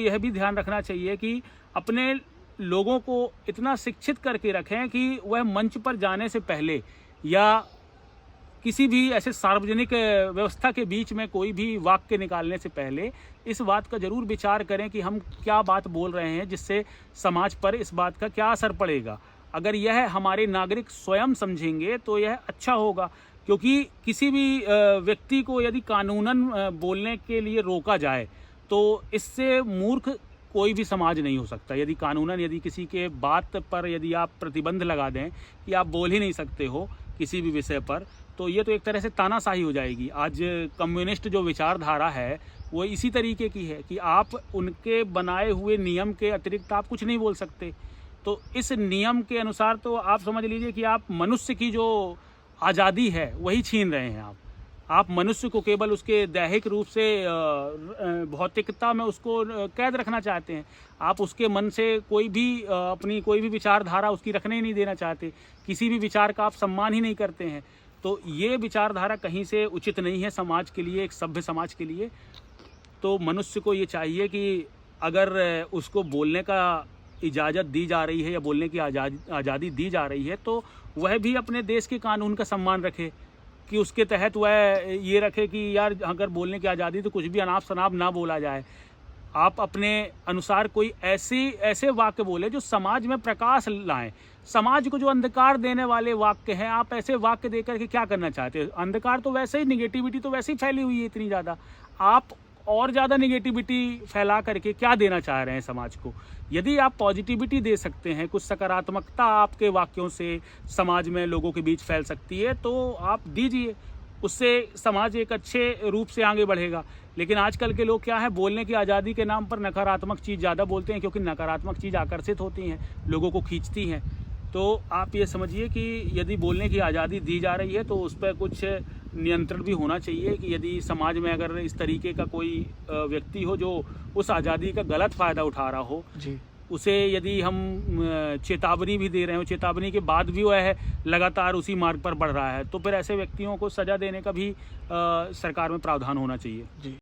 यह भी ध्यान रखना चाहिए कि अपने लोगों को इतना शिक्षित करके रखें कि वह मंच पर जाने से पहले या किसी भी ऐसे सार्वजनिक व्यवस्था के बीच में कोई भी वाक्य निकालने से पहले इस बात का जरूर विचार करें कि हम क्या बात बोल रहे हैं, जिससे समाज पर इस बात का क्या असर पड़ेगा। अगर यह हमारे नागरिक स्वयं समझेंगे तो यह अच्छा होगा, क्योंकि किसी भी व्यक्ति को यदि कानूनन बोलने के लिए रोका जाए तो इससे मूर्ख कोई भी समाज नहीं हो सकता। यदि कानूनन यदि किसी के बात पर यदि आप प्रतिबंध लगा दें कि आप बोल ही नहीं सकते हो किसी भी विषय पर, तो ये तो एक तरह से तानाशाही हो जाएगी। आज कम्युनिस्ट जो विचारधारा है वो इसी तरीके की है कि आप उनके बनाए हुए नियम के अतिरिक्त आप कुछ नहीं बोल सकते। तो इस नियम के अनुसार तो आप समझ लीजिए कि आप मनुष्य की जो आज़ादी है वही छीन रहे हैं। आप मनुष्य को केवल उसके दैहिक रूप से भौतिकता में उसको कैद रखना चाहते हैं। आप उसके मन से कोई भी अपनी कोई भी विचारधारा उसकी रखने ही नहीं देना चाहते। किसी भी विचार का आप सम्मान ही नहीं करते हैं। तो ये विचारधारा कहीं से उचित नहीं है समाज के लिए, एक सभ्य समाज के लिए। तो मनुष्य को ये चाहिए कि अगर उसको बोलने का इजाज़त दी जा रही है या बोलने की आज़ादी दी जा रही है तो वह भी अपने देश के कानून का सम्मान रखे, कि उसके तहत वह ये रखे कि यार अगर बोलने की आज़ादी तो कुछ भी अनाप शनाप ना बोला जाए। आप अपने अनुसार कोई ऐसे वाक्य बोले जो समाज में प्रकाश लाएं। समाज को जो अंधकार देने वाले वाक्य हैं, आप ऐसे वाक्य देकर के क्या करना चाहते हैं? अंधकार तो वैसे ही, निगेटिविटी तो वैसे ही फैली हुई है इतनी ज़्यादा, आप और ज़्यादा निगेटिविटी फैला करके क्या देना चाह रहे हैं समाज को? यदि आप पॉजिटिविटी दे सकते हैं, कुछ सकारात्मकता आपके वाक्यों से समाज में लोगों के बीच फैल सकती है, तो आप दीजिए। उससे समाज एक अच्छे रूप से आगे बढ़ेगा। लेकिन आजकल के लोग क्या है, बोलने की आज़ादी के नाम पर नकारात्मक चीज़ ज़्यादा बोलते हैं, क्योंकि नकारात्मक चीज़ आकर्षित होती हैं, लोगों को खींचती हैं। तो आप ये समझिए कि यदि बोलने की आज़ादी दी जा रही है तो उस पर कुछ नियंत्रण भी होना चाहिए, कि यदि समाज में अगर इस तरीके का कोई व्यक्ति हो जो उस आज़ादी का गलत फ़ायदा उठा रहा हो जी, उसे यदि हम चेतावनी भी दे रहे हो, चेतावनी के बाद भी वह लगातार उसी मार्ग पर बढ़ रहा है, तो फिर ऐसे व्यक्तियों को सज़ा देने का भी सरकार में प्रावधान होना चाहिए जी।